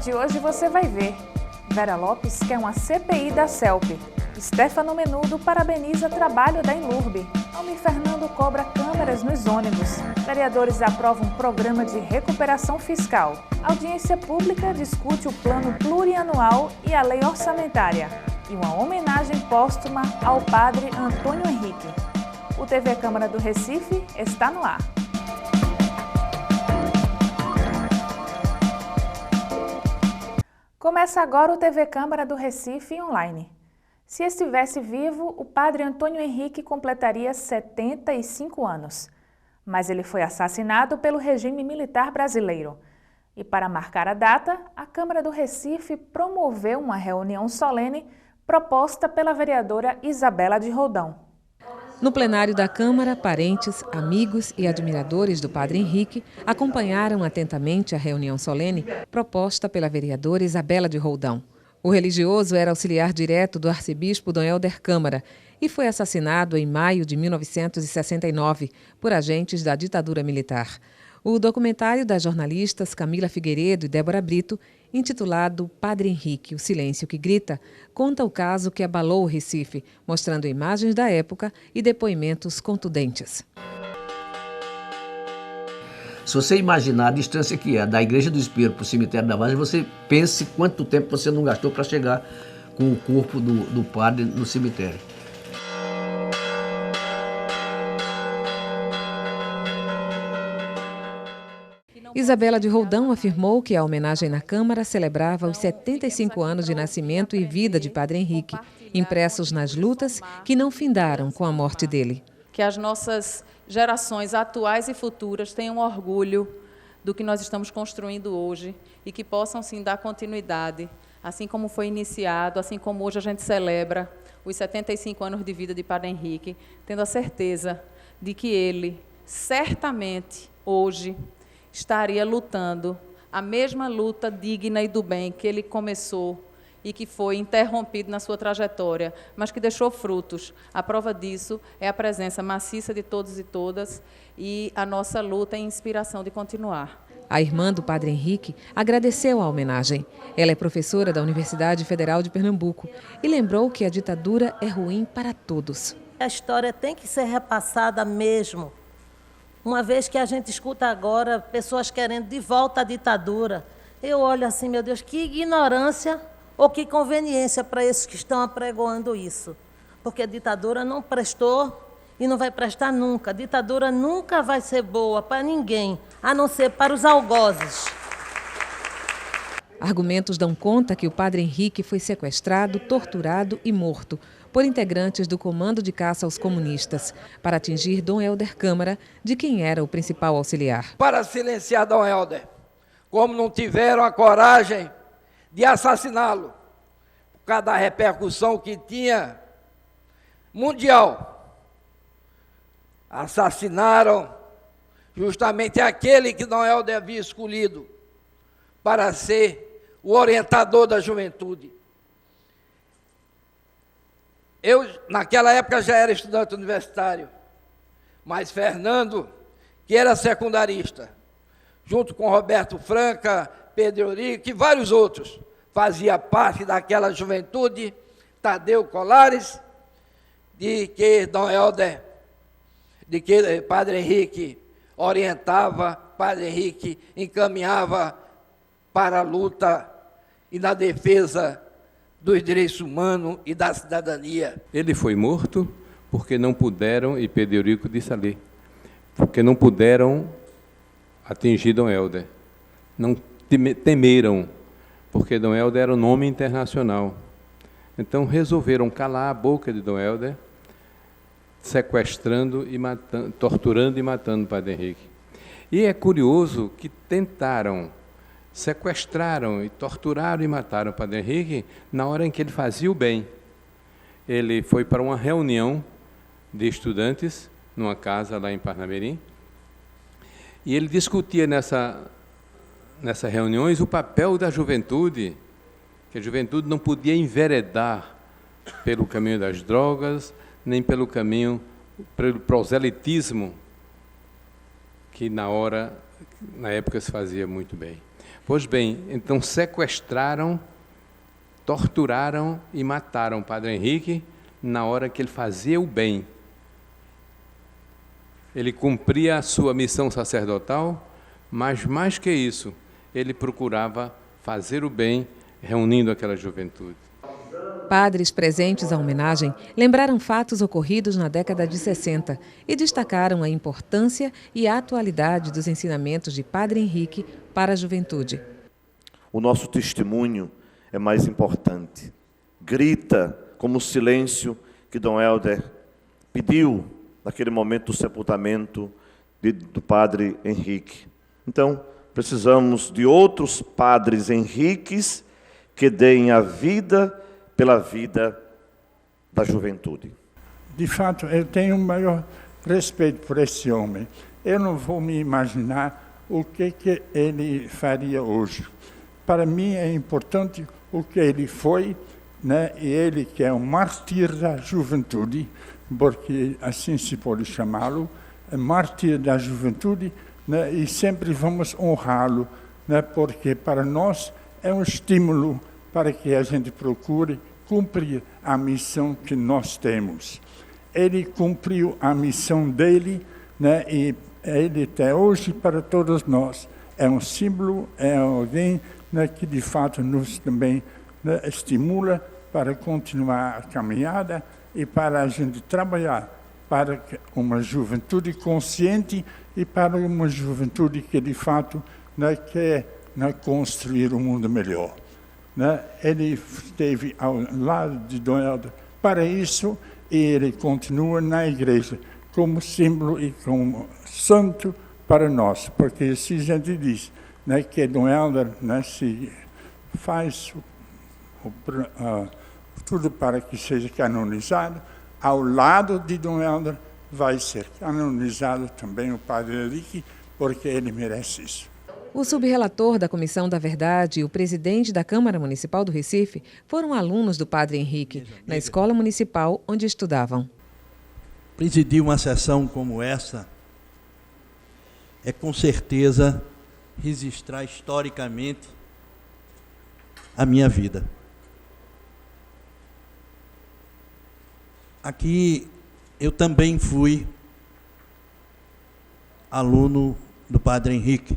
de hoje você vai ver. Vera Lopes quer uma CPI da CELP. Stefano Menudo parabeniza trabalho da Enlurb. Almir Fernando cobra câmeras nos ônibus. Vereadores aprovam um programa de recuperação fiscal. Audiência pública discute o plano plurianual e a lei orçamentária. E uma homenagem póstuma ao padre Antônio Henrique. O TV Câmara do Recife está no ar. Começa agora o TV Câmara do Recife online. Se estivesse vivo, o padre Antônio Henrique completaria 75 anos. Mas ele foi assassinado pelo regime militar brasileiro. E para marcar a data, a Câmara do Recife promoveu uma reunião solene proposta pela vereadora Isabela de Roldão. No plenário da Câmara, parentes, amigos e admiradores do padre Henrique acompanharam atentamente a reunião solene proposta pela vereadora Isabela de Roldão. O religioso era auxiliar direto do arcebispo Dom Helder Câmara e foi assassinado em maio de 1969 por agentes da ditadura militar. O documentário das jornalistas Camila Figueiredo e Débora Brito, intitulado Padre Henrique, o silêncio que grita, conta o caso que abalou o Recife, mostrando imagens da época e depoimentos contundentes. Se você imaginar a distância que é da Igreja do Espírito para o cemitério da Vargem, você pense quanto tempo você não gastou para chegar com o corpo do padre no cemitério. Isabela de Roldão afirmou que a homenagem na Câmara celebrava os 75 anos de nascimento e vida de Padre Henrique, impressos nas lutas que não findaram com a morte dele. Que as nossas gerações atuais e futuras tenham orgulho do que nós estamos construindo hoje e que possam, sim, dar continuidade, assim como foi iniciado, assim como hoje a gente celebra os 75 anos de vida de Padre Henrique, tendo a certeza de que ele, certamente, hoje, estaria lutando a mesma luta digna e do bem que ele começou e que foi interrompido na sua trajetória, mas que deixou frutos. A prova disso é a presença maciça de todos e todas e a nossa luta e inspiração de continuar. A irmã do padre Henrique agradeceu a homenagem. Ela é professora da Universidade Federal de Pernambuco e lembrou que a ditadura é ruim para todos. A história tem que ser repassada mesmo. Uma vez que a gente escuta agora pessoas querendo de volta a ditadura, eu olho assim, meu Deus, que ignorância ou que conveniência para esses que estão apregoando isso. Porque a ditadura não prestou e não vai prestar nunca. A ditadura nunca vai ser boa para ninguém, a não ser para os algozes. Argumentos dão conta que o padre Henrique foi sequestrado, torturado e morto por integrantes do Comando de Caça aos Comunistas, para atingir Dom Helder Câmara, de quem era o principal auxiliar. Para silenciar Dom Helder, como não tiveram a coragem de assassiná-lo, por causa da repercussão que tinha mundial. Assassinaram justamente aquele que Dom Helder havia escolhido para ser o orientador da juventude. Eu, naquela época, já era estudante universitário, mas Fernando, que era secundarista, junto com Roberto Franca, Pedro Eurico e vários outros, fazia parte daquela juventude, Tadeu Colares, de que Dom Helder, de que Padre Henrique orientava, Padre Henrique encaminhava para a luta e na defesa dos direitos humanos e da cidadania. Ele foi morto porque não puderam, e Pedro Eurico disse ali, porque não puderam atingir Dom Helder. Não temeram, porque Dom Helder era um nome internacional. Então resolveram calar a boca de Dom Helder, sequestrando e matando, torturando e matando o Padre Henrique. E é curioso que tentaram, sequestraram e torturaram e mataram o Padre Henrique na hora em que ele fazia o bem. Ele foi para uma reunião de estudantes numa casa lá em Parnamirim e ele discutia nessas reuniões o papel da juventude, que a juventude não podia enveredar pelo caminho das drogas, nem pelo caminho, pelo proselitismo, que na época se fazia muito bem. Pois bem, então sequestraram, torturaram e mataram o Padre Henrique na hora que ele fazia o bem. Ele cumpria a sua missão sacerdotal, mas mais que isso, ele procurava fazer o bem, reunindo aquela juventude. Padres presentes à homenagem lembraram fatos ocorridos na década de 60 e destacaram a importância e a atualidade dos ensinamentos de Padre Henrique para a juventude. O nosso testemunho é mais importante. Grita como o silêncio que Dom Helder pediu naquele momento do sepultamento do Padre Henrique. Então, precisamos de outros Padres Henriques que deem a vida pela vida da juventude. De fato, eu tenho o maior respeito por esse homem. Eu não vou me imaginar o que ele faria hoje. Para mim é importante o que ele foi, né? E ele que é um mártir da juventude, porque assim se pode chamá-lo, é mártir da juventude, né? E sempre vamos honrá-lo, né? Porque para nós é um estímulo para que a gente procure cumprir a missão que nós temos. Ele cumpriu a missão dele, né? E ele até hoje, para todos nós, é um símbolo, é alguém, né, que de fato nos também, né, estimula para continuar a caminhada e para a gente trabalhar para uma juventude consciente e para uma juventude que de fato, né, quer, né, construir um mundo melhor. Né? Ele esteve ao lado de Dom Helder para isso e ele continua na igreja como símbolo e como santo para nós, porque se a gente diz, né, que Dom Helder, né, se faz tudo para que seja canonizado, ao lado de Dom Helder vai ser canonizado também o Padre Henrique, porque ele merece isso. O subrelator da Comissão da Verdade e o presidente da Câmara Municipal do Recife foram alunos do Padre Henrique, na escola municipal onde estudavam. Presidir uma sessão como essa é, com certeza, registrar historicamente a minha vida. Aqui eu também fui aluno do Padre Henrique.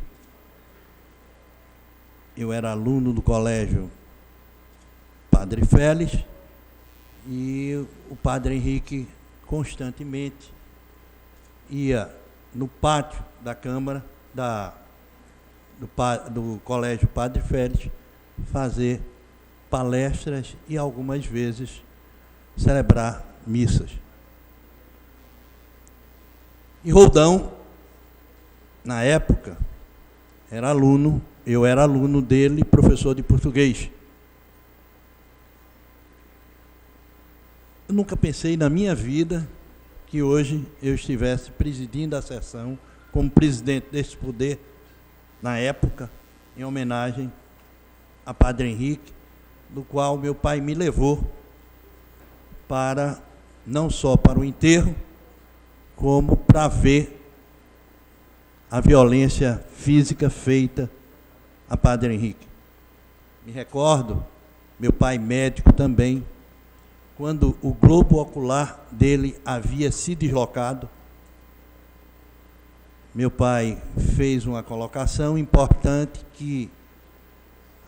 Eu era aluno do colégio Padre Félix e o Padre Henrique constantemente ia no pátio da Câmara, do colégio Padre Félix, fazer palestras e algumas vezes celebrar missas. E Roldão, na época, eu era aluno dele, professor de português. Eu nunca pensei na minha vida que hoje eu estivesse presidindo a sessão como presidente desse poder, na época, em homenagem a Padre Henrique, do qual meu pai me levou para, não só para o enterro, como para ver a violência física feita a Padre Henrique. Me recordo, meu pai médico também, quando o globo ocular dele havia se deslocado, meu pai fez uma colocação importante que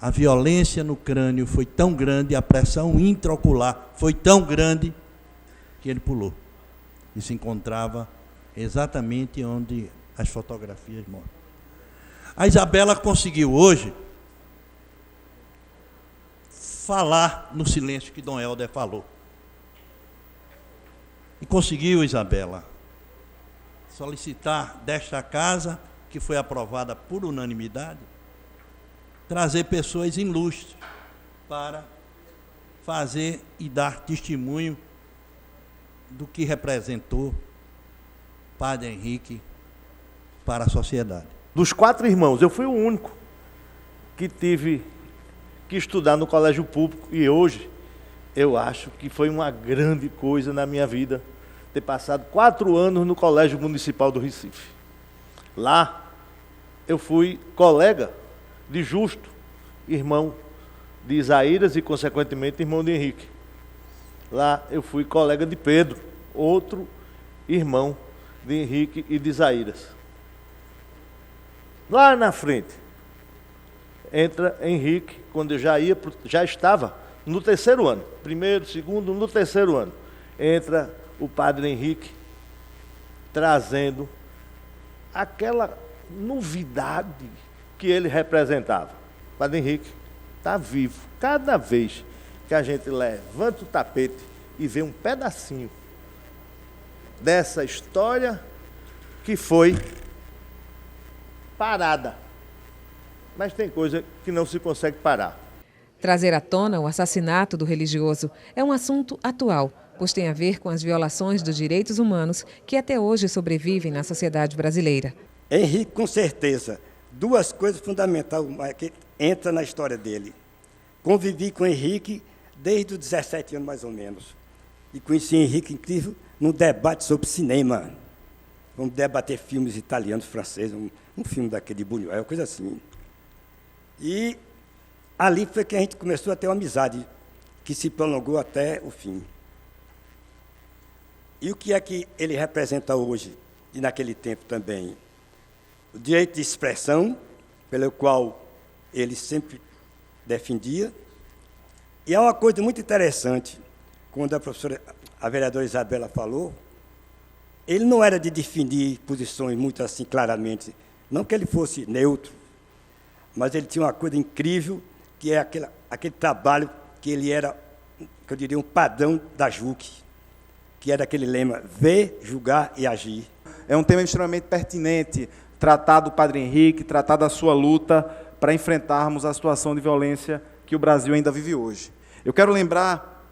a violência no crânio foi tão grande, a pressão intraocular foi tão grande, que ele pulou. E se encontrava exatamente onde as fotografias mostram. A Isabela conseguiu hoje falar no silêncio que Dom Helder falou. E conseguiu, Isabela, solicitar desta casa, que foi aprovada por unanimidade, trazer pessoas ilustres para fazer e dar testemunho do que representou Padre Henrique para a sociedade. Dos 4 irmãos, eu fui o único que tive que estudar no colégio público e hoje eu acho que foi uma grande coisa na minha vida ter passado 4 anos no Colégio Municipal do Recife. Lá eu fui colega de Justo, irmão de Isaíras e, consequentemente, irmão de Henrique. Lá eu fui colega de Pedro, outro irmão de Henrique e de Isaíras. Lá na frente, entra Henrique, quando eu já estava no terceiro ano, primeiro, segundo, no terceiro ano, entra o padre Henrique, trazendo aquela novidade que ele representava. O padre Henrique está vivo. Cada vez que a gente levanta o tapete e vê um pedacinho dessa história que foi parada. Mas tem coisa que não se consegue parar. Trazer à tona o assassinato do religioso é um assunto atual, pois tem a ver com as violações dos direitos humanos que até hoje sobrevivem na sociedade brasileira. Henrique, com certeza, duas coisas fundamentais que entram na história dele. Convivi com Henrique desde os 17 anos, mais ou menos. E conheci Henrique, incrível, num debate sobre cinema. Vamos debater filmes italianos, franceses, um filme daquele de Buñuel, coisa assim. E ali foi que a gente começou a ter uma amizade que se prolongou até o fim. E o que é que ele representa hoje, e naquele tempo também? O direito de expressão, pelo qual ele sempre defendia. E é uma coisa muito interessante, quando a vereadora Isabela falou, ele não era de definir posições muito assim claramente, não que ele fosse neutro, mas ele tinha uma coisa incrível, que é aquele trabalho que ele era, que eu diria, um padrão da JUC, que era aquele lema, ver, julgar e agir. É um tema extremamente pertinente, tratar do padre Henrique, tratar da sua luta para enfrentarmos a situação de violência que o Brasil ainda vive hoje. Eu quero lembrar,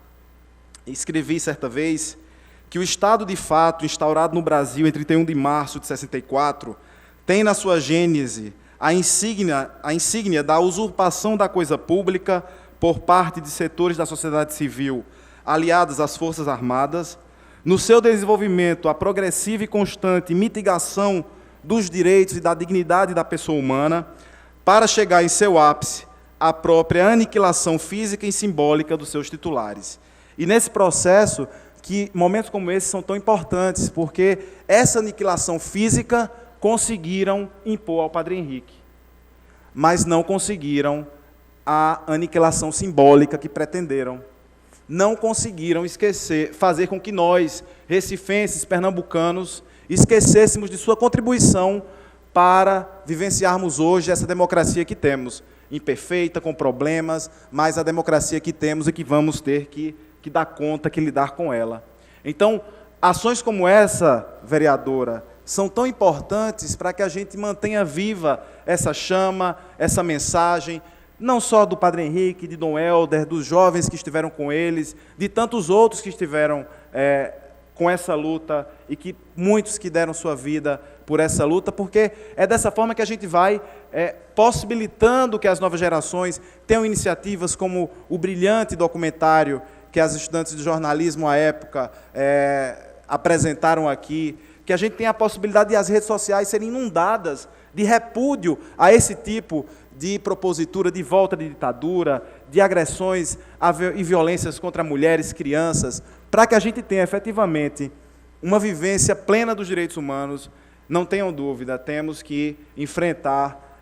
escrevi certa vez, que o Estado de fato, instaurado no Brasil em 31 de março de 64, tem na sua gênese a insígnia da usurpação da coisa pública por parte de setores da sociedade civil aliados às Forças Armadas, no seu desenvolvimento, a progressiva e constante mitigação dos direitos e da dignidade da pessoa humana, para chegar em seu ápice à própria aniquilação física e simbólica dos seus titulares. E nesse processo, que momentos como esse são tão importantes, porque essa aniquilação física conseguiram impor ao padre Henrique, mas não conseguiram a aniquilação simbólica que pretenderam. Não conseguiram fazer com que nós, recifenses, pernambucanos, esquecêssemos de sua contribuição para vivenciarmos hoje essa democracia que temos, imperfeita, com problemas, mas a democracia que temos e que vamos ter que dar conta, que lidar com ela. Então, ações como essa, vereadora, são tão importantes para que a gente mantenha viva essa chama, essa mensagem, não só do padre Henrique, de Dom Helder, dos jovens que estiveram com eles, de tantos outros que estiveram com essa luta e que muitos que deram sua vida por essa luta, porque é dessa forma que a gente vai possibilitando que as novas gerações tenham iniciativas como o brilhante documentário que as estudantes de jornalismo à época apresentaram aqui, que a gente tenha a possibilidade de as redes sociais serem inundadas de repúdio a esse tipo de propositura de volta de ditadura, de agressões e violências contra mulheres, crianças, para que a gente tenha efetivamente uma vivência plena dos direitos humanos. Não tenham dúvida, temos que enfrentar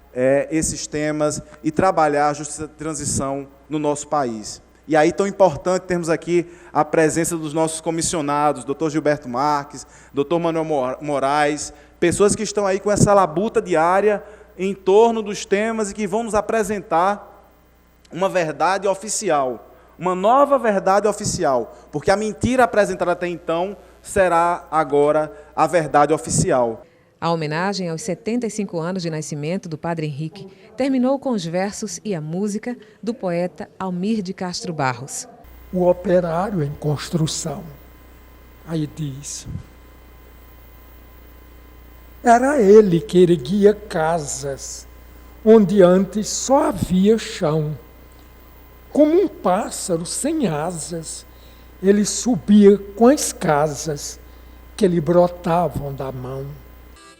esses temas e trabalhar a justiça de transição no nosso país. E aí, tão importante termos aqui a presença dos nossos comissionados, Dr. Gilberto Marques, Dr. Manuel Moraes, pessoas que estão aí com essa labuta diária em torno dos temas e que vão nos apresentar uma verdade oficial, uma nova verdade oficial, porque a mentira apresentada até então será agora a verdade oficial. A homenagem aos 75 anos de nascimento do padre Henrique terminou com os versos e a música do poeta Almir de Castro Barros. O operário em construção. Aí diz: era ele que erguia casas, onde antes só havia chão. Como um pássaro sem asas, ele subia com as casas que lhe brotavam da mão.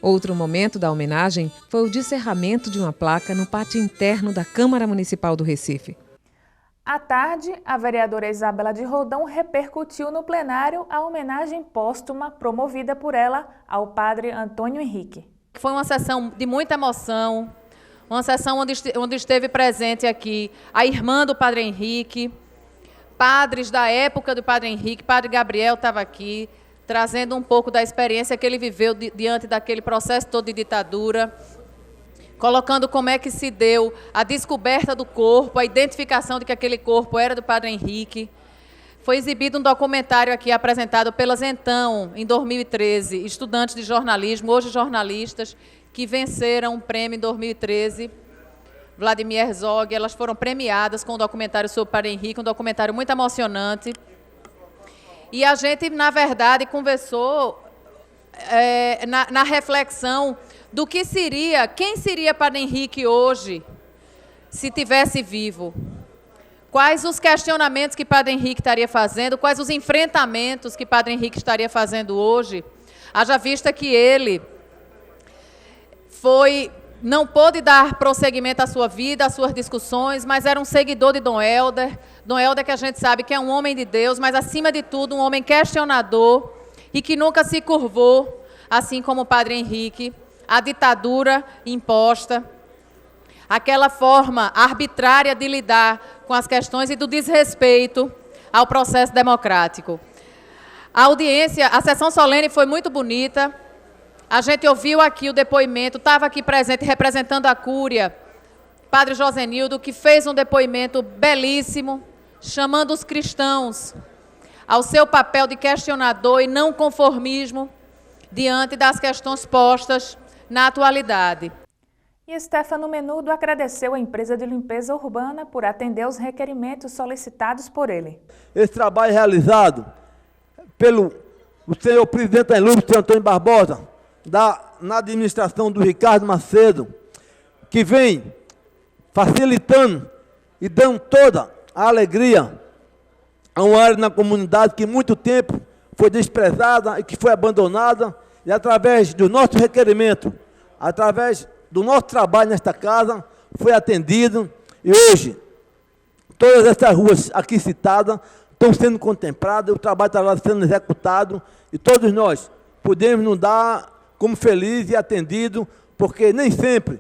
Outro momento da homenagem foi o descerramento de uma placa no pátio interno da Câmara Municipal do Recife. À tarde, a vereadora Isabela de Roldão repercutiu no plenário a homenagem póstuma promovida por ela ao padre Antônio Henrique. Foi uma sessão de muita emoção, uma sessão onde esteve presente aqui a irmã do padre Henrique, padres da época do padre Henrique, padre Gabriel estava aqui, trazendo um pouco da experiência que ele viveu diante daquele processo todo de ditadura, colocando como é que se deu a descoberta do corpo, a identificação de que aquele corpo era do padre Henrique. Foi exibido um documentário aqui apresentado pelas então, em 2013, estudantes de jornalismo, hoje jornalistas, que venceram um prêmio em 2013, Vladimir Herzog. Elas foram premiadas com um documentário sobre o padre Henrique, um documentário muito emocionante. E a gente, na verdade, conversou na reflexão do que seria, quem seria padre Henrique hoje, se tivesse vivo. Quais os questionamentos que padre Henrique estaria fazendo, quais os enfrentamentos que padre Henrique estaria fazendo hoje, haja vista que ele não pôde dar prosseguimento à sua vida, às suas discussões, mas era um seguidor de Dom Helder. Dom Helder, que a gente sabe que é um homem de Deus, mas, acima de tudo, um homem questionador e que nunca se curvou, assim como o padre Henrique, à ditadura imposta, aquela forma arbitrária de lidar com as questões e do desrespeito ao processo democrático. A audiência, a sessão solene foi muito bonita. A gente ouviu aqui o depoimento, estava aqui presente representando a Cúria, padre Josenildo, que fez um depoimento belíssimo, chamando os cristãos ao seu papel de questionador e não conformismo diante das questões postas na atualidade. E Stefano Menudo agradeceu a empresa de limpeza urbana por atender os requerimentos solicitados por ele. Esse trabalho realizado pelo senhor presidente da Enlurb, senhor Antônio Barbosa, na administração do Ricardo Macedo, que vem facilitando e dando toda a alegria a uma área na comunidade que muito tempo foi desprezada e que foi abandonada, e através do nosso requerimento, através do nosso trabalho nesta casa, foi atendido, e hoje todas essas ruas aqui citadas estão sendo contempladas, o trabalho está lá sendo executado, e todos nós podemos nos dar como feliz e atendido, porque nem sempre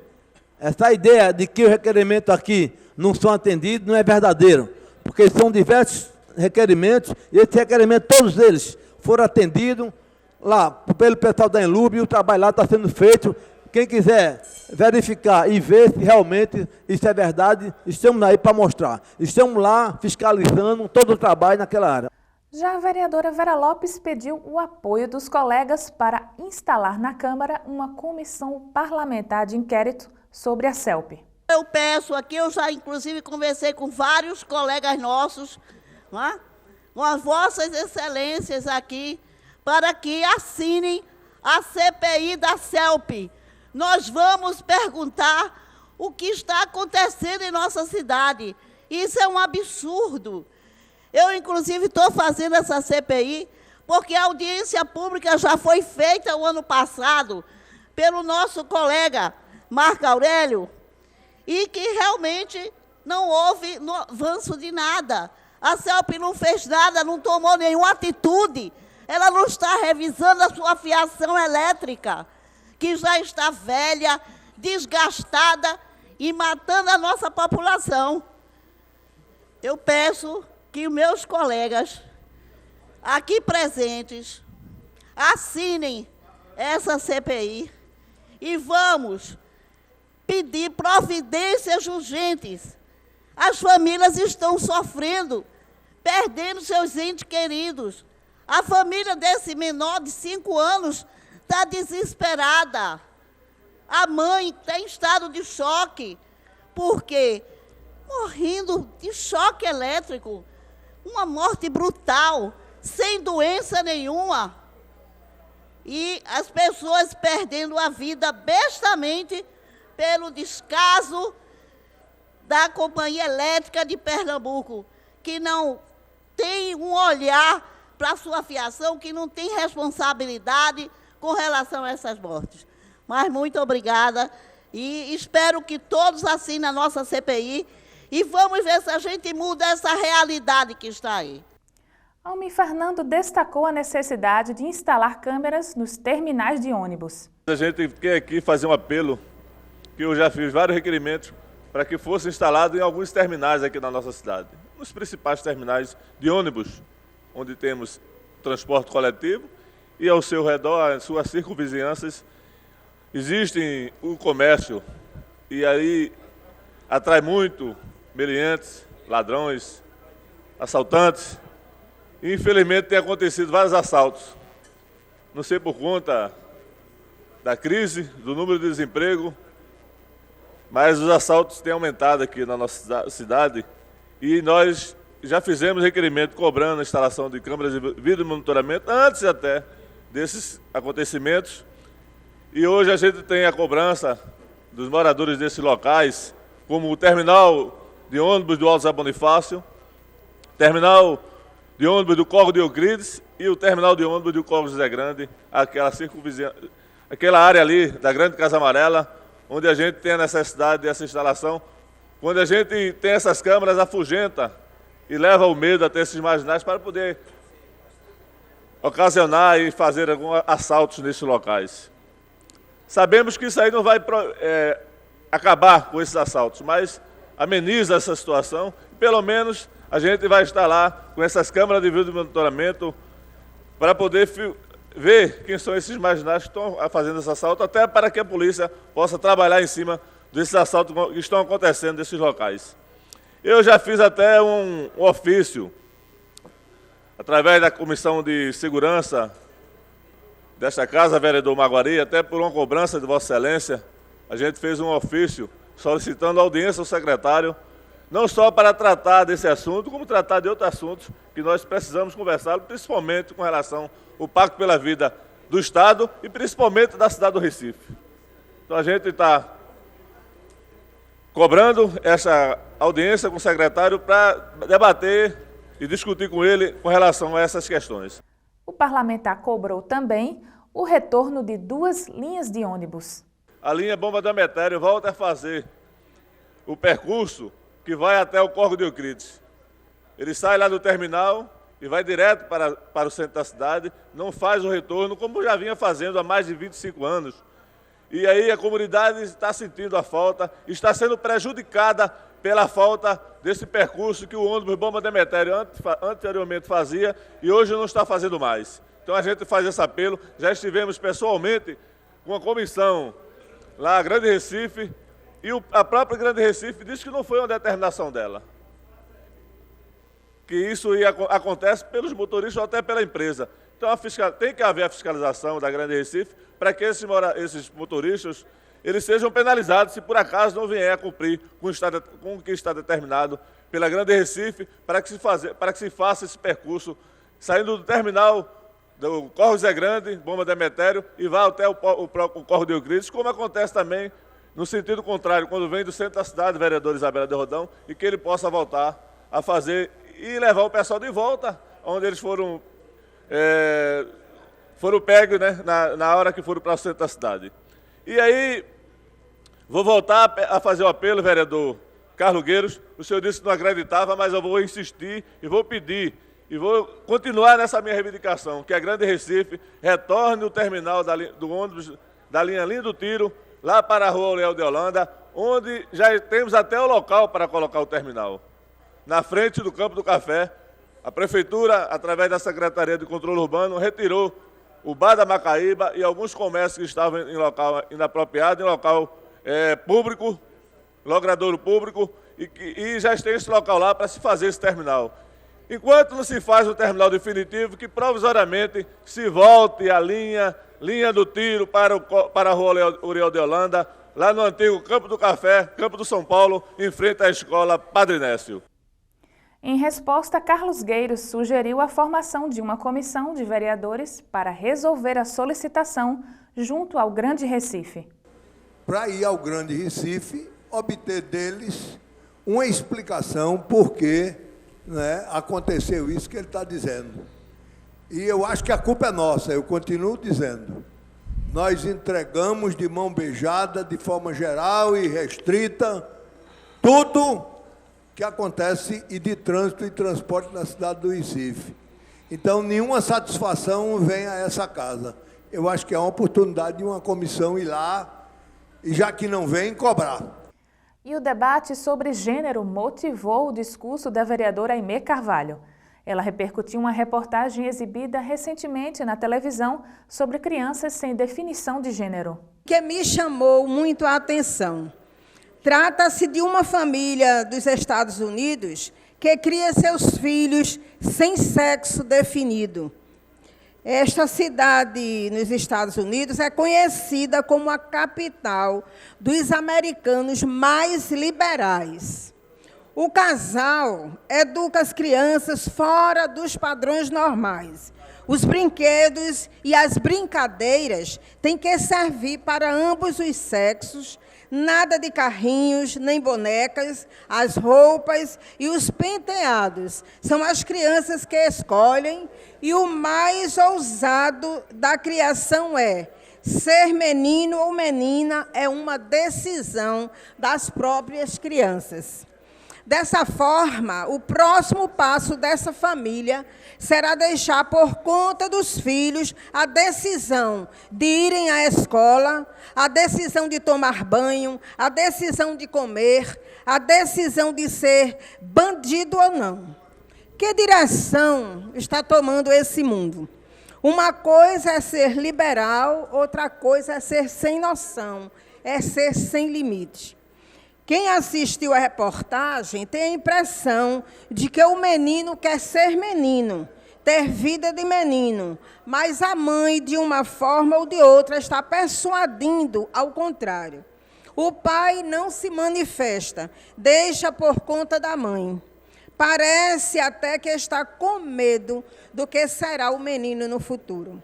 essa ideia de que o requerimento aqui não são atendidos não é verdadeiro, porque são diversos requerimentos, e esses requerimentos, todos eles, foram atendidos lá pelo pessoal da Enlurb, e o trabalho lá está sendo feito. Quem quiser verificar e ver se realmente isso é verdade, estamos aí para mostrar. Estamos lá fiscalizando todo o trabalho naquela área. Já a vereadora Vera Lopes pediu o apoio dos colegas para instalar na Câmara uma comissão parlamentar de inquérito sobre a CELP. Eu peço aqui, eu já inclusive conversei com vários colegas nossos, não é? Com as vossas excelências aqui, para que assinem a CPI da CELP. Nós vamos perguntar o que está acontecendo em nossa cidade. Isso é um absurdo. Eu, inclusive, estou fazendo essa CPI porque a audiência pública já foi feita o ano passado pelo nosso colega Marco Aurélio e que realmente não houve avanço de nada. A CELP não fez nada, não tomou nenhuma atitude. Ela não está revisando a sua fiação elétrica, que já está velha, desgastada e matando a nossa população. Eu peço que os meus colegas aqui presentes assinem essa CPI e vamos pedir providências urgentes. As famílias estão sofrendo, perdendo seus entes queridos. A família desse menor de 5 anos está desesperada. A mãe está em estado de choque, porque morrendo de choque elétrico, uma morte brutal, sem doença nenhuma. E as pessoas perdendo a vida bestamente pelo descaso da Companhia Elétrica de Pernambuco, que não tem um olhar para a sua fiação, que não tem responsabilidade com relação a essas mortes. Mas muito obrigada. E espero que todos assinem a nossa CPI e vamos ver se a gente muda essa realidade que está aí. Almir Fernando destacou a necessidade de instalar câmeras nos terminais de ônibus. A gente quer aqui fazer um apelo, que eu já fiz vários requerimentos, para que fosse instalado em alguns terminais aqui na nossa cidade. Nos principais terminais de ônibus, onde temos transporte coletivo, e ao seu redor, as suas circunvizinhanças, existe o comércio, e aí atrai muito meliantes, ladrões, assaltantes. E, infelizmente, tem acontecido vários assaltos. Não sei por conta da crise, do número de desemprego, mas os assaltos têm aumentado aqui na nossa cidade e nós já fizemos requerimento cobrando a instalação de câmeras de vídeo monitoramento antes até desses acontecimentos. E hoje a gente tem a cobrança dos moradores desses locais, como o terminal de ônibus do Alto Zé Bonifácio, terminal de ônibus do Córrego de Euclides e o terminal de ônibus do Córrego José Grande, aquela área ali da Grande Casa Amarela, onde a gente tem a necessidade dessa instalação. Quando a gente tem essas câmeras, afugenta e leva o medo até esses marginais para poder ocasionar e fazer alguns assaltos nesses locais. Sabemos que isso aí não vai acabar com esses assaltos, mas ameniza essa situação e pelo menos a gente vai estar lá com essas câmeras de vídeo monitoramento para poder ver quem são esses marginais que estão fazendo esse assalto, até para que a polícia possa trabalhar em cima desses assaltos que estão acontecendo nesses locais. Eu já fiz até um ofício, através da Comissão de Segurança desta casa, vereador Maguari, até por uma cobrança de Vossa Excelência, a gente fez um ofício solicitando audiência ao secretário, não só para tratar desse assunto, como tratar de outros assuntos que nós precisamos conversar, principalmente com relação ao Pacto pela Vida do Estado e principalmente da cidade do Recife. Então a gente está cobrando essa audiência com o secretário para debater e discutir com ele com relação a essas questões. O parlamentar cobrou também o retorno de 2 linhas de ônibus. A linha Bomba da Metério volta a fazer o percurso que vai até o Córrego de Euclides. Ele sai lá do terminal e vai direto para o centro da cidade, não faz o retorno, como já vinha fazendo há mais de 25 anos. E aí a comunidade está sentindo a falta, está sendo prejudicada pela falta desse percurso que o ônibus Bomba da Metério anteriormente fazia e hoje não está fazendo mais. Então a gente faz esse apelo, já estivemos pessoalmente com a comissão lá, Grande Recife, e a própria Grande Recife disse que não foi uma determinação dela. Que isso acontece pelos motoristas ou até pela empresa. Então tem que haver a fiscalização da Grande Recife para que esses motoristas eles sejam penalizados se por acaso não vier a cumprir com o que está determinado pela Grande Recife para que se faça esse percurso saindo do terminal do Córrego Zé Grande, Bomba da Metério, e vá até o Córrego de Euclides, como acontece também no sentido contrário, quando vem do centro da cidade, vereador Isabela de Rodão, e que ele possa voltar a fazer e levar o pessoal de volta, onde eles foram pegos, né, na hora que foram para o centro da cidade. E aí, vou voltar a fazer o apelo, vereador Carlos Gueiros. O senhor disse que não acreditava, mas eu vou insistir e vou pedir, e vou continuar nessa minha reivindicação, que a Grande Recife retorne o terminal do ônibus da linha do Tiro, lá para a Rua Leal de Holanda, onde já temos até o local para colocar o terminal. Na frente do Campo do Café, a Prefeitura, através da Secretaria de Controle Urbano, retirou o Bar da Macaíba e alguns comércios que estavam em local inapropriado, em local público, logradouro público, e já tem esse local lá para se fazer esse terminal. Enquanto não se faz o terminal definitivo, que provisoriamente se volte a linha do Tiro para a Rua Uriel de Holanda, lá no antigo Campo do Café, Campo do São Paulo, em frente à Escola Padre Nécio. Em resposta, Carlos Gueiros sugeriu a formação de uma comissão de vereadores para resolver a solicitação junto ao Grande Recife. Para ir ao Grande Recife, obter deles uma explicação por que, né, aconteceu isso que ele está dizendo. E eu acho que a culpa é nossa, eu continuo dizendo. nós entregamos de mão beijada, de forma geral e restrita, tudo que acontece e de trânsito e transporte na cidade do Recife. Então, nenhuma satisfação vem a essa casa. Eu acho que é uma oportunidade de uma comissão ir lá e, já que não vem, cobrar. E o debate sobre gênero motivou o discurso da vereadora Aimee Carvalho. Ela repercutiu uma reportagem exibida recentemente na televisão sobre crianças sem definição de gênero. Que me chamou muito a atenção. Trata-se de uma família dos Estados Unidos que cria seus filhos sem sexo definido. Esta cidade nos Estados Unidos é conhecida como a capital dos americanos mais liberais. O casal educa as crianças fora dos padrões normais. Os brinquedos e as brincadeiras têm que servir para ambos os sexos, nada de carrinhos, nem bonecas, as roupas e os penteados. São as crianças que escolhem, e o mais ousado da criação é ser menino ou menina é uma decisão das próprias crianças. Dessa forma, o próximo passo dessa família será deixar por conta dos filhos a decisão de irem à escola, a decisão de tomar banho, a decisão de comer, a decisão de ser bandido ou não. Que direção está tomando esse mundo? Uma coisa é ser liberal, outra coisa é ser sem noção, é ser sem limite. Quem assistiu a reportagem tem a impressão de que o menino quer ser menino, ter vida de menino, mas a mãe, de uma forma ou de outra, está persuadindo ao contrário. O pai não se manifesta, deixa por conta da mãe. Parece até que está com medo do que será o menino no futuro.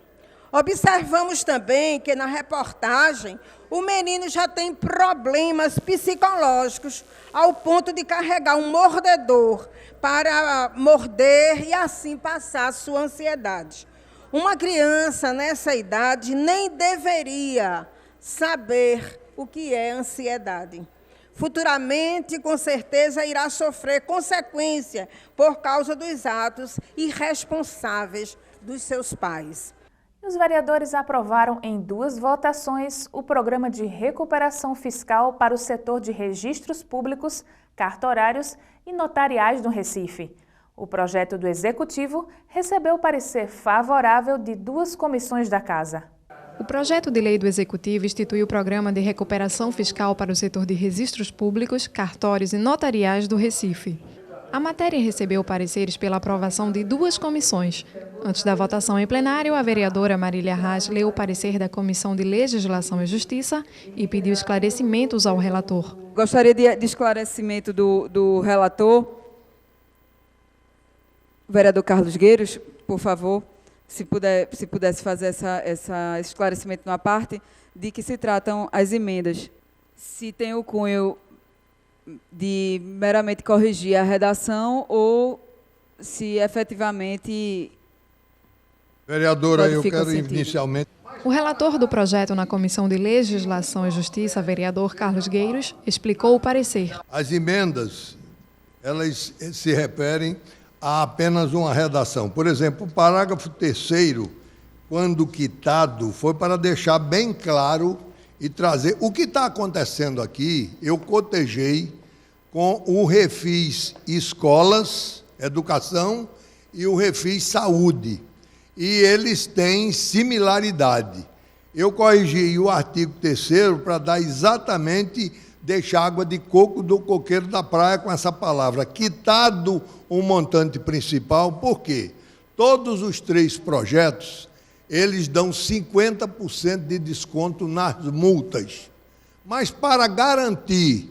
Observamos também que, na reportagem, o menino já tem problemas psicológicos ao ponto de carregar um mordedor para morder e assim passar a sua ansiedade. Uma criança nessa idade nem deveria saber o que é ansiedade. Futuramente, com certeza, irá sofrer consequência por causa dos atos irresponsáveis dos seus pais. Os vereadores aprovaram em 2 votações o programa de recuperação fiscal para o setor de registros públicos, cartorários e notariais do Recife. O projeto do Executivo recebeu parecer favorável de 2 comissões da Casa. O projeto de lei do Executivo institui o programa de recuperação fiscal para o setor de registros públicos, cartórios e notariais do Recife. A matéria recebeu pareceres pela aprovação de 2 comissões. Antes da votação em plenário, a vereadora Marília Raz leu o parecer da Comissão de Legislação e Justiça e pediu esclarecimentos ao relator. Gostaria de esclarecimento do relator. O vereador Carlos Gueiros, por favor, se pudesse fazer esse esclarecimento numa parte de que se tratam as emendas. Se tem o cunho de meramente corrigir a redação ou se efetivamente... Vereadora, eu quero inicialmente... O relator do projeto na Comissão de Legislação e Justiça, vereador Carlos Gueiros, explicou o parecer. As emendas, elas se referem a apenas uma redação. Por exemplo, o parágrafo 3º, quando quitado, foi para deixar bem claro e trazer... O que está acontecendo aqui, eu cotejei com o refis escolas, educação, e o refis saúde. E eles têm similaridade. Eu corrigi o artigo 3º para dar exatamente, deixar água de coco do coqueiro da praia com essa palavra, quitado o montante principal. Por quê? Todos os 3 projetos, eles dão 50% de desconto nas multas. Mas para garantir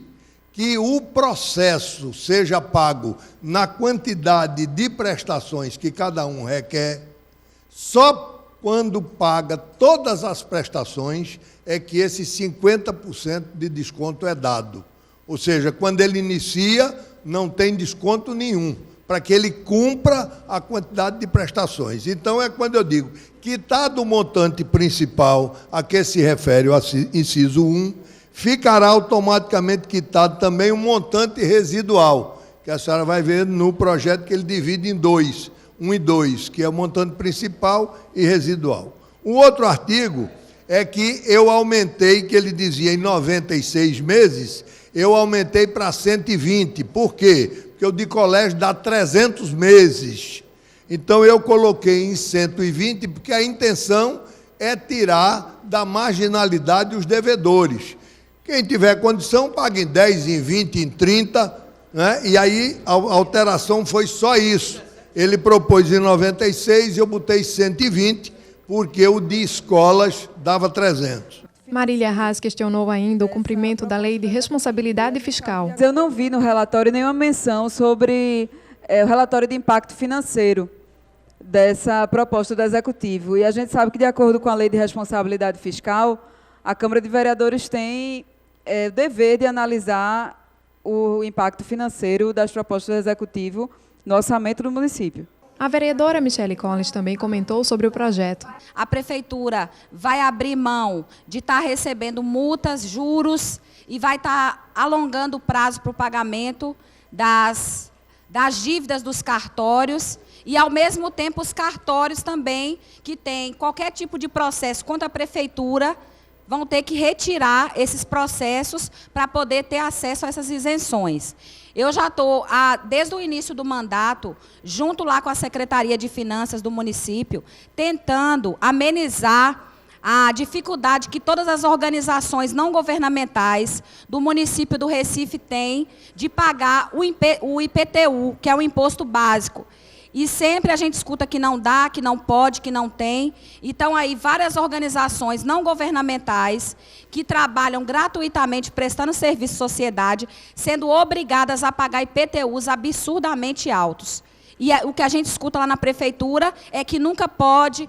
que o processo seja pago na quantidade de prestações que cada um requer, só quando paga todas as prestações é que esse 50% de desconto é dado. Ou seja, quando ele inicia, não tem desconto nenhum. para que ele cumpra a quantidade de prestações. Então, é quando eu digo, quitado o montante principal a que se refere o inciso 1, ficará automaticamente quitado também o montante residual, que a senhora vai ver no projeto que ele divide em dois, 1 e 2, que é o montante principal e residual. O outro artigo é que eu aumentei, que ele dizia em 96 meses, eu aumentei para 120. Por quê? Porque o de colégio dá 300 meses. Então, eu coloquei em 120, porque a intenção é tirar da marginalidade os devedores. Quem tiver condição, paga em 10, em 20, em 30, né? E aí a alteração foi só isso. Ele propôs em 96 e eu botei 120, porque o de escolas dava 300. Marília Haas questionou ainda o cumprimento da Lei de Responsabilidade Fiscal. Eu não vi no relatório nenhuma menção sobre o relatório de impacto financeiro dessa proposta do Executivo. E a gente sabe que, de acordo com a Lei de Responsabilidade Fiscal, a Câmara de Vereadores tem o dever de analisar o impacto financeiro das propostas do Executivo no orçamento do município. A vereadora Michele Collins também comentou sobre o projeto. A Prefeitura vai abrir mão de estar recebendo multas, juros, e vai estar alongando o prazo para o pagamento das dívidas dos cartórios, e, ao mesmo tempo, os cartórios também, que têm qualquer tipo de processo contra a Prefeitura, vão ter que retirar esses processos para poder ter acesso a essas isenções. Eu já estou, desde o início do mandato, junto lá com a Secretaria de Finanças do município, tentando amenizar a dificuldade que todas as organizações não governamentais do município do Recife têm de pagar o IPTU, que é o Imposto Básico. E sempre a gente escuta que não dá, que não pode, que não tem. Então, aí, várias organizações não governamentais que trabalham gratuitamente, prestando serviço à sociedade, sendo obrigadas a pagar IPTUs absurdamente altos. E o que a gente escuta lá na Prefeitura é que nunca pode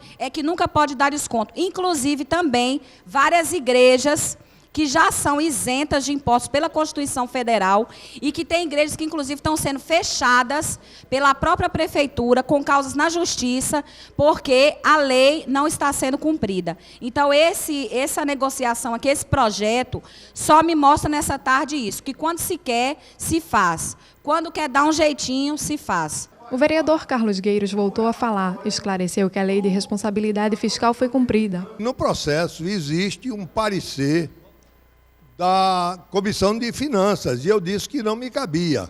dar desconto. Inclusive, também, várias igrejas que já são isentas de impostos pela Constituição Federal e que tem igrejas que, inclusive, estão sendo fechadas pela própria Prefeitura com causas na Justiça, porque a lei não está sendo cumprida. Então, essa negociação aqui, esse projeto, só me mostra nessa tarde isso, que quando se quer, se faz. Quando quer dar um jeitinho, se faz. O vereador Carlos Gueiros voltou a falar, esclareceu que a Lei de Responsabilidade Fiscal foi cumprida. No processo, existe um parecer da Comissão de Finanças, e eu disse que não me cabia.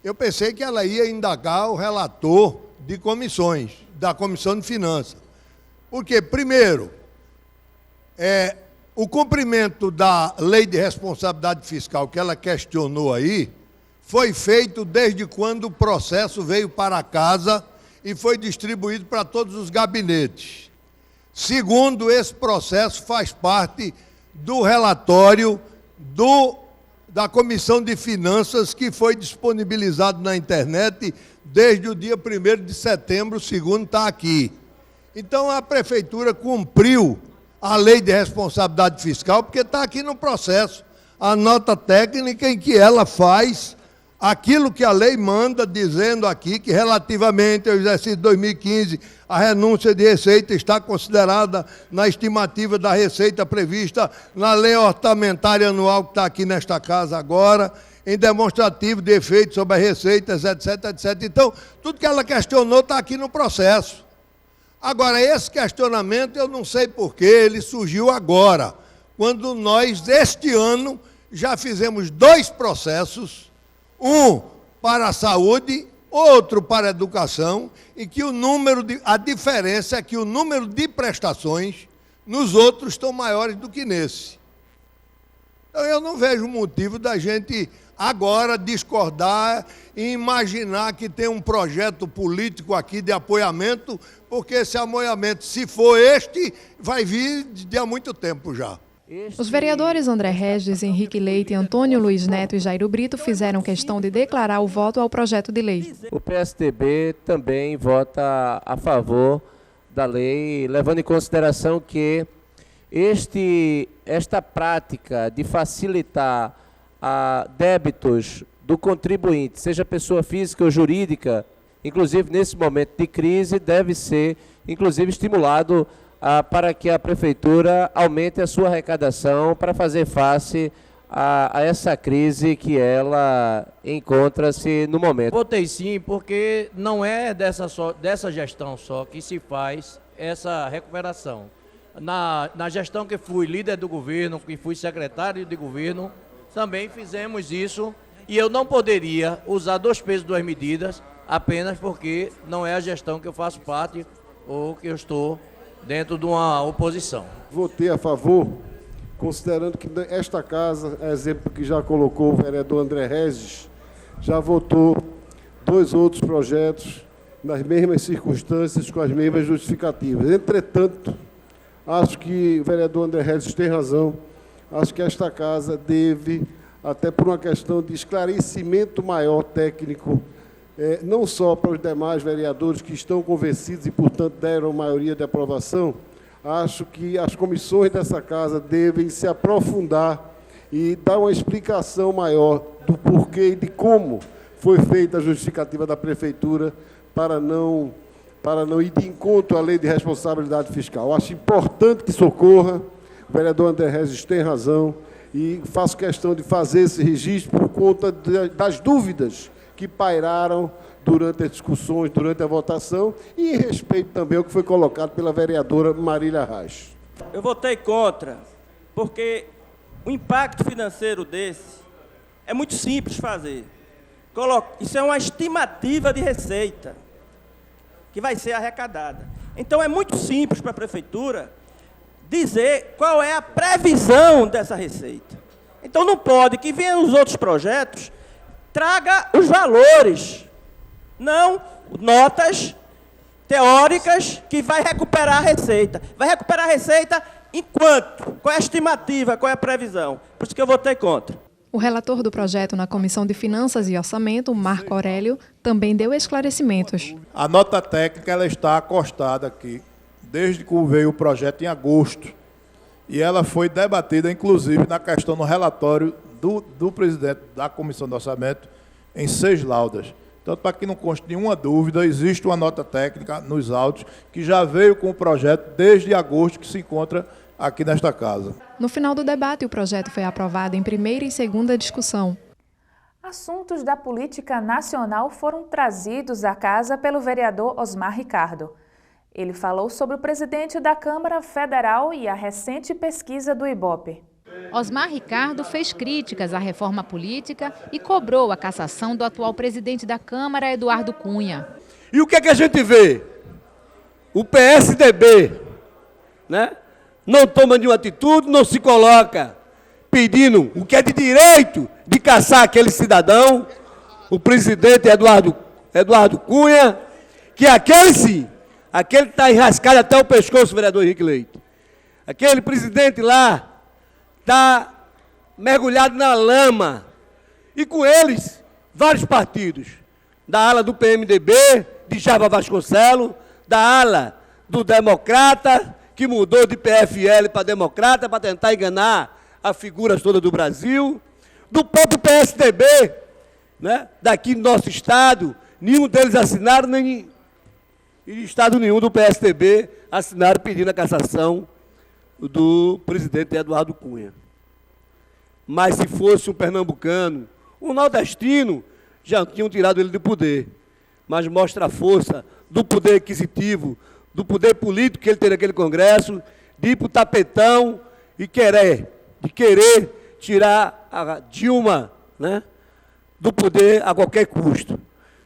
Eu pensei que ela ia indagar o relator de comissões, da Comissão de Finanças. Porque, primeiro, o cumprimento da Lei de Responsabilidade Fiscal, que ela questionou aí, foi feito desde quando o processo veio para casa e foi distribuído para todos os gabinetes. Segundo, esse processo faz parte do relatório da Comissão de Finanças, que foi disponibilizado na internet desde o dia 1º de setembro, o segundo está aqui. Então, a Prefeitura cumpriu a Lei de Responsabilidade Fiscal, porque está aqui no processo a nota técnica em que ela faz aquilo que a lei manda, dizendo aqui que, relativamente ao exercício de 2015, a renúncia de receita está considerada na estimativa da receita prevista na lei orçamentária anual que está aqui nesta casa agora, em demonstrativo de efeitos sobre as receitas, etc, etc. Então, tudo que ela questionou está aqui no processo. Agora, esse questionamento, eu não sei porquê, ele surgiu agora, quando nós, este ano, já fizemos 2 processos, um para a saúde, outro para a educação, e que a diferença é que o número de prestações nos outros estão maiores do que nesse. Então, eu não vejo motivo da gente agora discordar e imaginar que tem um projeto político aqui de apoiamento, porque esse apoiamento, se for este, vai vir de há muito tempo já. Os vereadores André Regis, Henrique Leite, Antônio Luiz Neto e Jairo Brito fizeram questão de declarar o voto ao projeto de lei. O PSDB também vota a favor da lei, levando em consideração que esta prática de facilitar débitos do contribuinte, seja pessoa física ou jurídica, inclusive nesse momento de crise, deve ser, inclusive, estimulado para que a Prefeitura aumente a sua arrecadação para fazer face a essa crise que ela encontra-se no momento. Votei sim, porque não é dessa gestão só que se faz essa recuperação. Na gestão que fui líder do governo, que fui secretário de governo, também fizemos isso, e eu não poderia usar 2 pesos, 2 medidas, apenas porque não é a gestão que eu faço parte ou que eu estou dentro de uma oposição. Votei a favor, considerando que esta casa, exemplo que já colocou o vereador André Regis, já votou 2 outros projetos nas mesmas circunstâncias, com as mesmas justificativas. Entretanto, acho que o vereador André Regis tem razão, acho que esta casa deve, até por uma questão de esclarecimento maior técnico, não só para os demais vereadores que estão convencidos e, portanto, deram maioria de aprovação, acho que as comissões dessa casa devem se aprofundar e dar uma explicação maior do porquê e de como foi feita a justificativa da Prefeitura para não ir de encontro à lei de responsabilidade fiscal. Acho importante que socorra, o vereador André Regis tem razão, e faço questão de fazer esse registro por conta das dúvidas que pairaram durante as discussões, durante a votação, e em respeito também ao que foi colocado pela vereadora Marília Reis. Eu votei contra, porque o impacto financeiro desse é muito simples fazer. Isso é uma estimativa de receita que vai ser arrecadada. Então, é muito simples para a Prefeitura dizer qual é a previsão dessa receita. Então, não pode que venham os outros projetos, traga os valores, não notas teóricas que vai recuperar a receita. Vai recuperar a receita enquanto? Qual é a estimativa, qual é a previsão? Por isso que eu votei contra. O relator do projeto na Comissão de Finanças e Orçamento, Marco Aurélio, também deu esclarecimentos. A nota técnica ela está acostada aqui, desde que veio o projeto em agosto. E ela foi debatida, inclusive, na questão no relatório do presidente da Comissão de Orçamento, em 6 laudas. Então, para que não conste nenhuma dúvida, existe uma nota técnica nos autos que já veio com o projeto desde agosto, que se encontra aqui nesta casa. No final do debate, o projeto foi aprovado em primeira e segunda discussão. Assuntos da política nacional foram trazidos à casa pelo vereador Osmar Ricardo. Ele falou sobre o presidente da Câmara Federal e a recente pesquisa do Ibope. Osmar Ricardo fez críticas à reforma política e cobrou a cassação do atual presidente da Câmara, Eduardo Cunha. E o que é que a gente vê? O PSDB, né? Não toma nenhuma atitude, não se coloca pedindo o que é de direito de caçar aquele cidadão, o presidente Eduardo Cunha, que aquele sim, aquele está enrascado até o pescoço, vereador Henrique Leite. Aquele presidente lá está mergulhado na lama. E com eles, vários partidos. Da ala do PMDB, de Java Vasconcelos, da ala do Democrata, que mudou de PFL para Democrata para tentar enganar as figuras todas do Brasil, do próprio PSDB, né, daqui no nosso estado, nenhum deles assinaram, nem em estado nenhum do PSDB assinaram pedindo a cassação do presidente Eduardo Cunha. Mas se fosse um pernambucano, um nordestino, já tinham tirado ele do poder. Mas mostra a força do poder aquisitivo, do poder político que ele tem naquele Congresso, de ir para o tapetão e querer tirar a Dilma, né, do poder a qualquer custo.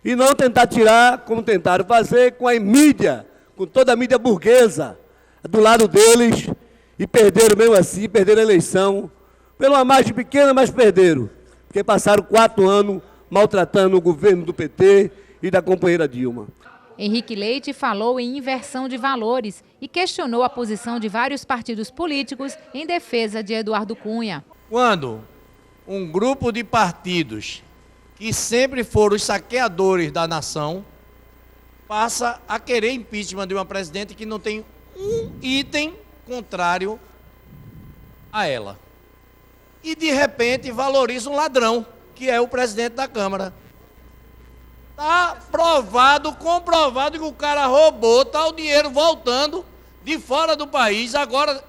E não tentar tirar, como tentaram fazer, com a mídia, com toda a mídia burguesa do lado deles, e perderam mesmo assim, perderam a eleição, pela margem pequena, mas perderam, porque passaram 4 anos maltratando o governo do PT e da companheira Dilma. Henrique Leite falou em inversão de valores e questionou a posição de vários partidos políticos em defesa de Eduardo Cunha. Quando um grupo de partidos que sempre foram os saqueadores da nação passa a querer impeachment de uma presidente que não tem um item contrário a ela. E, de repente, valoriza um ladrão, que é o presidente da Câmara. Está provado, comprovado que o cara roubou, está o dinheiro voltando de fora do país. Agora,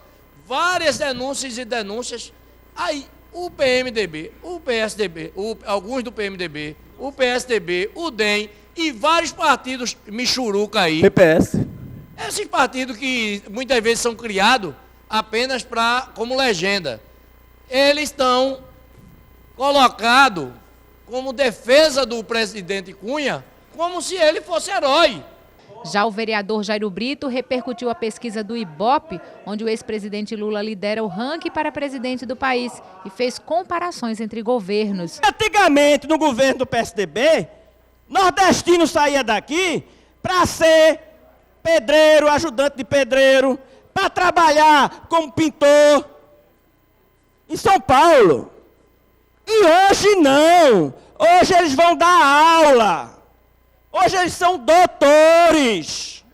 várias denúncias e denúncias. Aí, o PMDB, o PSDB, alguns do PMDB, o PSDB, o DEM e vários partidos michuruca aí. PPS. Esses partidos que muitas vezes são criados apenas como legenda. Eles estão colocados como defesa do presidente Cunha, como se ele fosse herói. Já o vereador Jairo Brito repercutiu a pesquisa do Ibope, onde o ex-presidente Lula lidera o ranking para presidente do país e fez comparações entre governos. Antigamente, no governo do PSDB, nordestino saía daqui para ser pedreiro, ajudante de pedreiro, para trabalhar como pintor em São Paulo. E hoje não. Hoje eles vão dar aula. Hoje eles são doutores.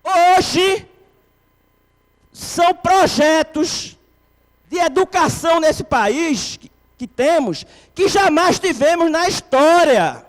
Hoje são projetos de educação nesse país que temos, que jamais tivemos na história.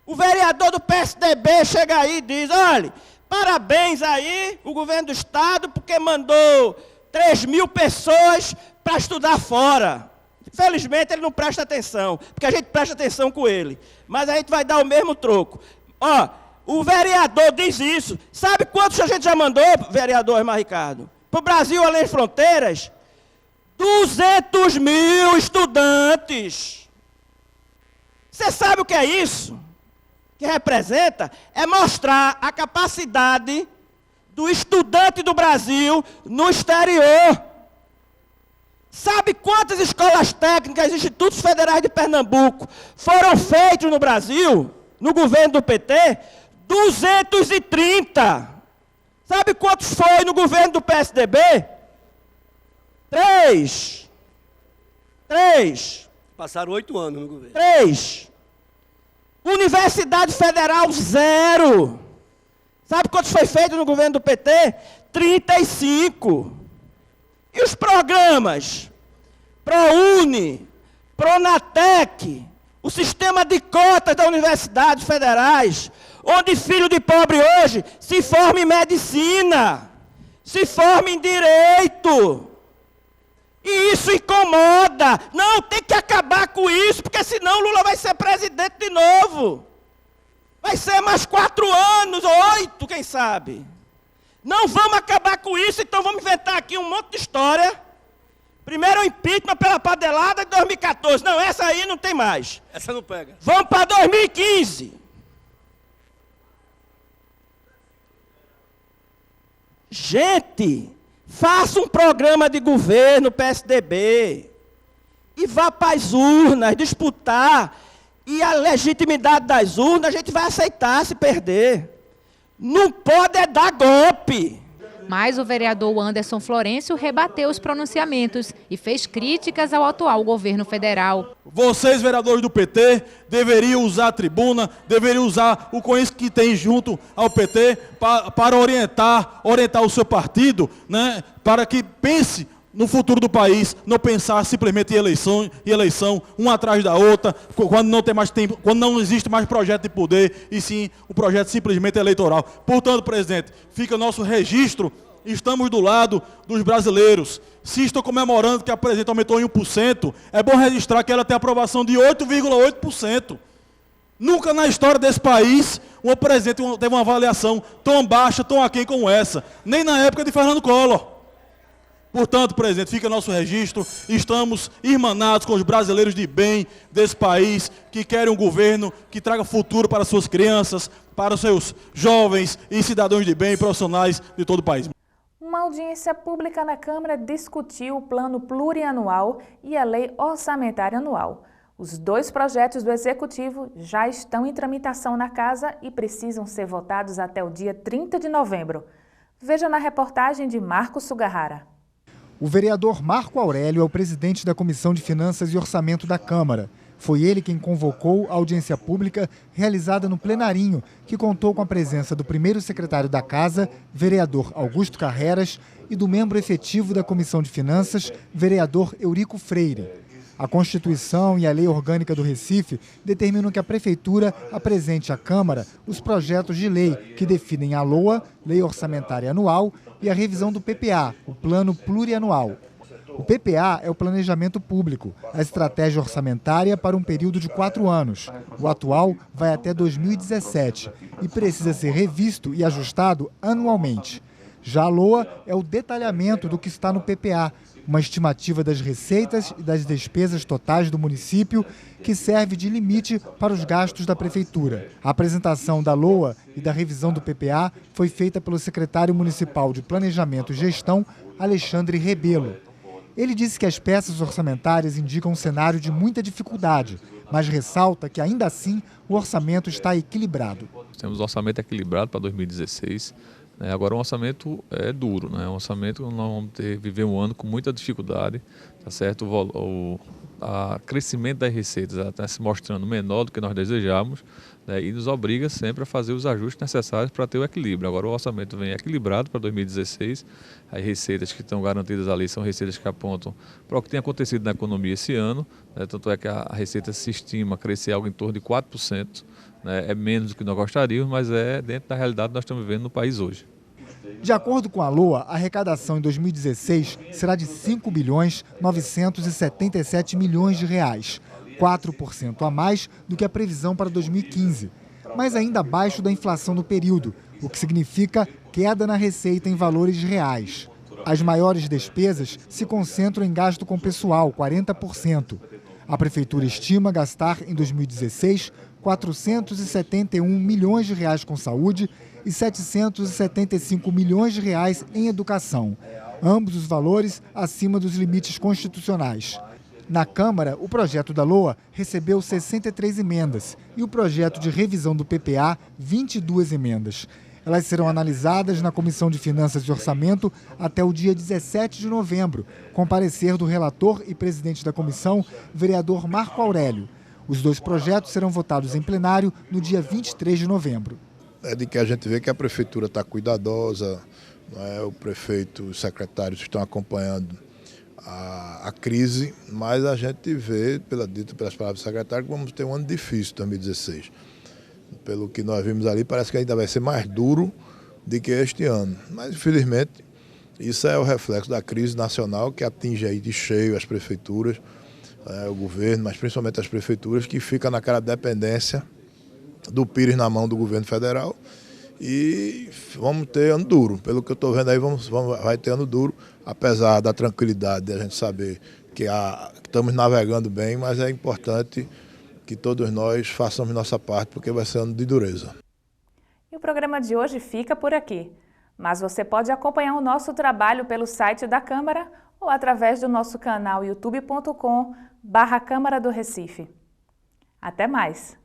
O vereador do PSDB chega aí e diz, olha, parabéns aí, o governo do estado, porque mandou 3.000 pessoas para estudar fora. Infelizmente, ele não presta atenção, porque a gente presta atenção com ele. Mas a gente vai dar o mesmo troco. Ó, o vereador diz isso. Sabe quantos a gente já mandou, vereador Irmão Ricardo? Para o Brasil Além das Fronteiras? 200.000 estudantes. Você sabe o que é isso? Que representa? É mostrar a capacidade do estudante do Brasil no exterior. Sabe quantas escolas técnicas, institutos federais de Pernambuco foram feitos no Brasil, no governo do PT? 230. Sabe quantos foi no governo do PSDB? 3. Passaram 8 anos no governo. 3. Universidade Federal, 0. Sabe quantos foi feito no governo do PT? 35. E os programas? ProUni, Pronatec, o sistema de cotas das universidades federais, onde filho de pobre hoje se forma em medicina, se forma em direito. E isso incomoda. Não, tem que acabar com isso, porque senão Lula vai ser presidente de novo. Vai ser mais 4 anos, ou 8, quem sabe. Não vamos acabar com isso, então vamos inventar aqui um monte de história. Primeiro o impeachment pela padelada de 2014. Não, essa aí não tem mais. Essa não pega. Vamos para 2015. Gente, faça um programa de governo PSDB e vá para as urnas disputar. E a legitimidade das urnas a gente vai aceitar se perder. Não pode é dar golpe. Mas o vereador Anderson Florencio rebateu os pronunciamentos e fez críticas ao atual governo federal. Vocês, vereadores do PT, deveriam usar a tribuna, deveriam usar o conhecimento que tem junto ao PT para orientar o seu partido, né, para que pense no futuro do país, não pensar simplesmente em eleição, uma atrás da outra, quando não tem mais tempo, quando não existe mais projeto de poder, e sim um projeto simplesmente eleitoral. Portanto, presidente, fica nosso registro, estamos do lado dos brasileiros. Se estão comemorando que a presidente aumentou em 1%, é bom registrar que ela tem aprovação de 8,8%. Nunca na história desse país uma presidente teve uma avaliação tão baixa, tão aquém como essa, nem na época de Fernando Collor. Portanto, presidente, fica nosso registro, estamos irmanados com os brasileiros de bem desse país, que querem um governo que traga futuro para suas crianças, para os seus jovens e cidadãos de bem, profissionais de todo o país. Uma audiência pública na Câmara discutiu o Plano Plurianual e a Lei Orçamentária Anual. Os 2 projetos do Executivo já estão em tramitação na Casa e precisam ser votados até o dia 30 de novembro. Veja na reportagem de Marcos Sugarrara. O vereador Marco Aurélio é o presidente da Comissão de Finanças e Orçamento da Câmara. Foi ele quem convocou a audiência pública realizada no plenarinho, que contou com a presença do primeiro secretário da Casa, vereador Augusto Carreras, e do membro efetivo da Comissão de Finanças, vereador Eurico Freire. A Constituição e a Lei Orgânica do Recife determinam que a Prefeitura apresente à Câmara os projetos de lei que definem a LOA, Lei Orçamentária Anual, e a revisão do PPA, o Plano Plurianual. O PPA é o planejamento público, a estratégia orçamentária para um período de 4 anos. O atual vai até 2017 e precisa ser revisto e ajustado anualmente. Já a LOA é o detalhamento do que está no PPA, uma estimativa das receitas e das despesas totais do município que serve de limite para os gastos da Prefeitura. A apresentação da LOA e da revisão do PPA foi feita pelo secretário municipal de Planejamento e Gestão, Alexandre Rebelo. Ele disse que as peças orçamentárias indicam um cenário de muita dificuldade, mas ressalta que, ainda assim, o orçamento está equilibrado. Temos um orçamento equilibrado para 2016. Agora, um orçamento é duro, né? Um orçamento nós vamos viver um ano com muita dificuldade, tá certo? O crescimento das receitas está se mostrando menor do que nós desejamos, né? E nos obriga sempre a fazer os ajustes necessários para ter o equilíbrio. Agora, o orçamento vem equilibrado para 2016, as receitas que estão garantidas ali são receitas que apontam para o que tem acontecido na economia esse ano, né? Tanto é que a receita se estima crescer algo em torno de 4%, né? É menos do que nós gostaríamos, mas é dentro da realidade que nós estamos vivendo no país hoje. De acordo com a LOA, a arrecadação em 2016 será de R$ 5.977 milhões, 4% a mais do que a previsão para 2015, mas ainda abaixo da inflação do período, o que significa queda na receita em valores reais. As maiores despesas se concentram em gasto com pessoal, 40%. A Prefeitura estima gastar em 2016 R$ 471 milhões com saúde e R$ 775 milhões em educação, ambos os valores acima dos limites constitucionais. Na Câmara, o projeto da LOA recebeu 63 emendas e o projeto de revisão do PPA, 22 emendas. Elas serão analisadas na Comissão de Finanças e Orçamento até o dia 17 de novembro, com parecer do relator e presidente da comissão, vereador Marco Aurélio. Os 2 projetos serão votados em plenário no dia 23 de novembro. É de que a gente vê que a Prefeitura está cuidadosa, o prefeito, os secretários estão acompanhando a crise, mas a gente vê, pelas palavras do secretário, que vamos ter um ano difícil, 2016. Pelo que nós vimos ali, parece que ainda vai ser mais duro do que este ano. Mas, infelizmente, isso é o reflexo da crise nacional que atinge aí de cheio as prefeituras, o governo, mas principalmente as prefeituras, que ficam naquela dependência do pires na mão do governo federal. E vamos ter ano duro. Pelo que eu estou vendo aí, vai ter ano duro, apesar da tranquilidade de a gente saber que estamos navegando bem, mas é importante que todos nós façamos nossa parte, porque vai ser ano de dureza. E o programa de hoje fica por aqui. Mas você pode acompanhar o nosso trabalho pelo site da Câmara ou através do nosso canal youtube.com/Câmara do Recife. Até mais!